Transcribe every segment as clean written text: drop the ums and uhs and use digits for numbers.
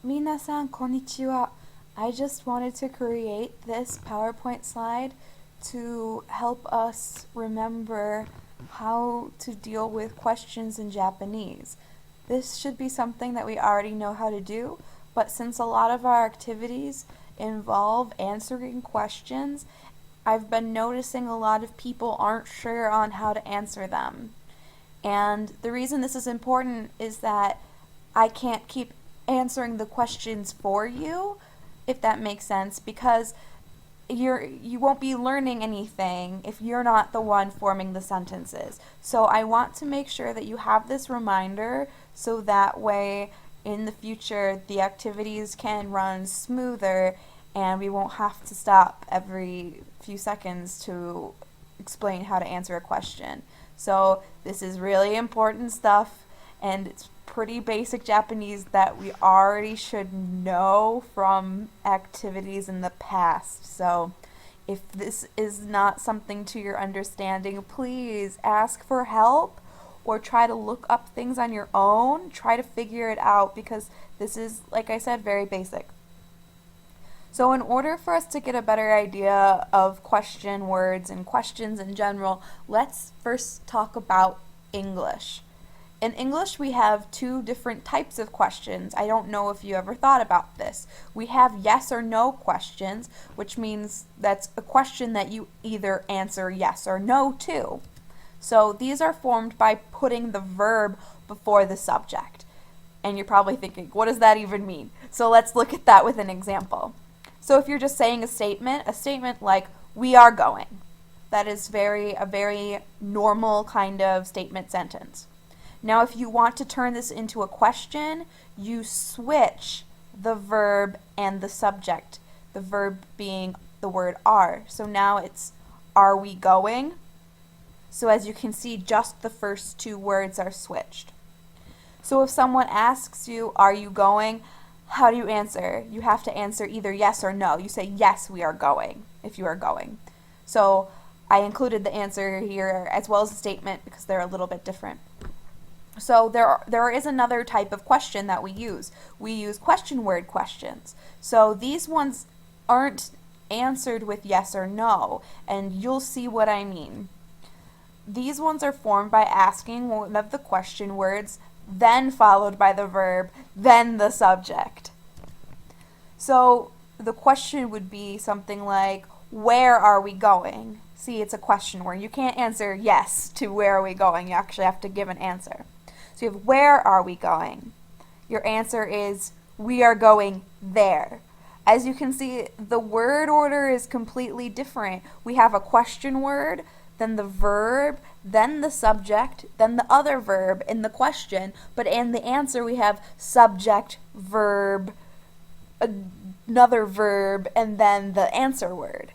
Minasan konnichiwa. I just wanted to create this PowerPoint slide to help us remember how to deal with questions in Japanese. This should be something that we already know how to do, but since a lot of our activities involve answering questions, I've been noticing a lot of people aren't sure on how to answer them. And the reason this is important is that I can't keep answering the questions for you, if that makes sense, because you won't be learning anything if you're not the one forming the sentences. So I want to make sure that you have this reminder so that way in the future the activities can run smoother and we won't have to stop every few seconds to explain how to answer a question. So this is really important stuff, and it's pretty basic Japanese that we already should know from activities in the past. So if this is not something to your understanding, please ask for help or try to look up things on your own. Try to figure it out because this is, like I said, very basic. So in order for us to get a better idea of question words and questions in general, let's first talk about English. In English, we have two different types of questions. I don't know if you ever thought about this. We have yes or no questions, which means that's a question that you either answer yes or no to. So these are formed by putting the verb before the subject. And you're probably thinking, what does that even mean? So let's look at that with an example. So if you're just saying a statement like, we are going, that is a very normal kind of statement sentence. Now, if you want to turn this into a question, you switch the verb and the subject, the verb being the word are. So now it's, are we going? So as you can see, just the first two words are switched. So if someone asks you, are you going? How do you answer? You have to answer either yes or no. You say, yes, we are going, if you are going. So I included the answer here as well as the statement because they're a little bit different. So there is another type of question that we use. We use question word questions. So these ones aren't answered with yes or no, and you'll see what I mean. These ones are formed by asking one of the question words, then followed by the verb, then the subject. So the question would be something like, where are we going? See, it's a question word. You can't answer yes to where are we going. You actually have to give an answer. So you have, where are we going? Your answer is, we are going there. As you can see, the word order is completely different. We have a question word, then the verb, then the subject, then the other verb in the question, but in the answer we have subject, verb, another verb, and then the answer word.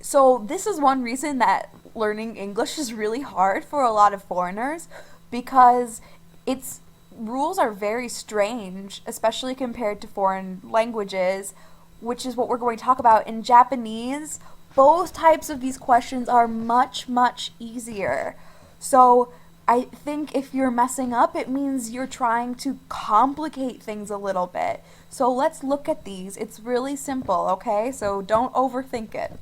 So this is one reason that learning English is really hard for a lot of foreigners, because its rules are very strange, especially compared to foreign languages, which is what we're going to talk about. In Japanese, both types of these questions are much, much easier. So I think if you're messing up, it means you're trying to complicate things a little bit. So let's look at these. It's really simple, okay? So don't overthink it.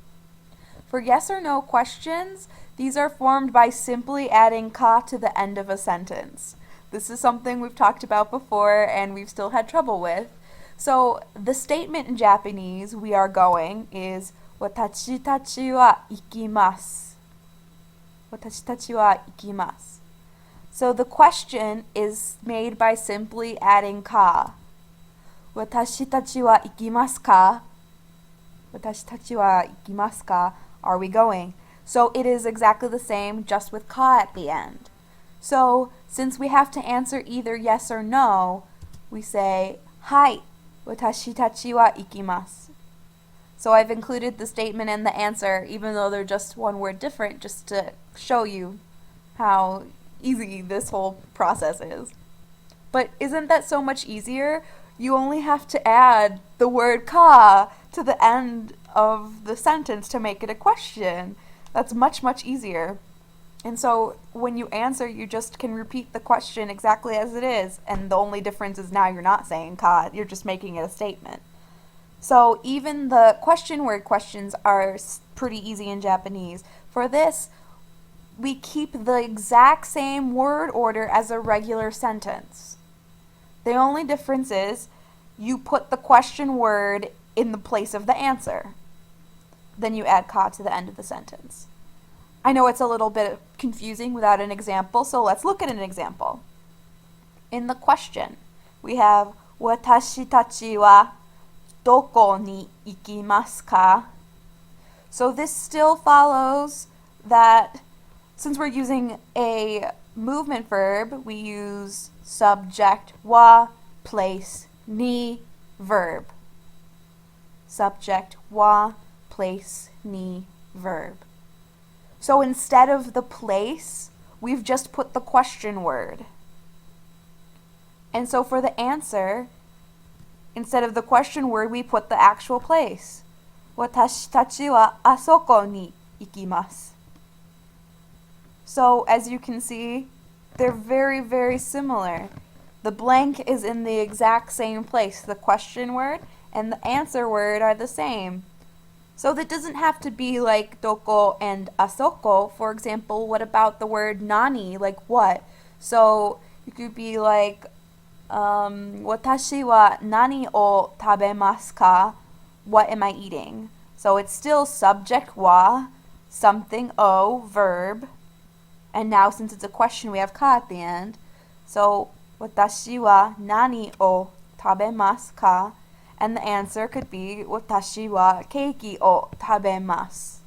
For yes or no questions, these are formed by simply adding ka to the end of a sentence. This is something we've talked about before and we've still had trouble with. So the statement in Japanese, we are going, is watashi tachi wa ikimasu. Watashi tachi wa ikimasu. So the question is made by simply adding ka. Watashi tachi wa ikimasu ka? Watashi tachi wa ikimasu ka? Are we going? So it is exactly the same, just with ka at the end. So since we have to answer either yes or no, we say, hai, watashi tachi wa ikimasu. So I've included the statement and the answer, even though they're just one word different, just to show you how easy this whole process is. But isn't that so much easier? You only have to add the word ka to the end of the sentence to make it a question. That's much, much easier. And so when you answer, you just can repeat the question exactly as it is. And the only difference is now you're not saying ka, you're just making it a statement. So even the question word questions are pretty easy in Japanese. For this, we keep the exact same word order as a regular sentence. The only difference is you put the question word in the place of the answer. Then you add ka to the end of the sentence. I know it's a little bit confusing without an example, so let's look at an example. In the question, we have watashi tachi wa doko ni ikimasu ka? So this still follows that since we're using a movement verb, we use subject wa, place ni, verb. Subject wa, place ni, verb. So instead of the place, we've just put the question word. And so for the answer, instead of the question word, we put the actual place. Watashi tachi wa asoko ni ikimasu. So as you can see, they're very, very similar. The blank is in the exact same place. The question word and the answer word are the same. So that doesn't have to be like doko and asoko. For example, what about the word nani, like what? So you could be like, watashi wa nani o tabemasu ka? What am I eating? So it's still subject wa, something o, verb. And now since it's a question, we have ka at the end. So watashi wa nani o tabemasu ka? And the answer could be watashi wa keiki o tabemasu.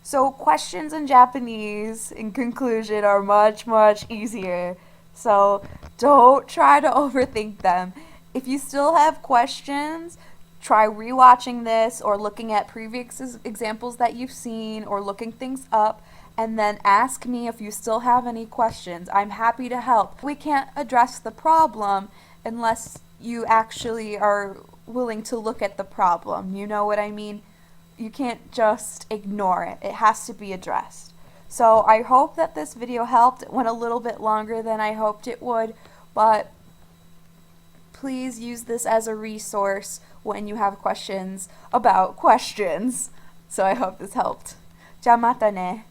So questions in Japanese, in conclusion, are much, much easier. So don't try to overthink them. If you still have questions, try rewatching this or looking at previous examples that you've seen or looking things up, and then ask me if you still have any questions. I'm happy to help. We can't address the problem unless you actually are willing to look at the problem. You know what I mean? You can't just ignore it. It has to be addressed. So I hope that this video helped. It went a little bit longer than I hoped it would, but please use this as a resource when you have questions about questions. So I hope this helped. じゃあまたね。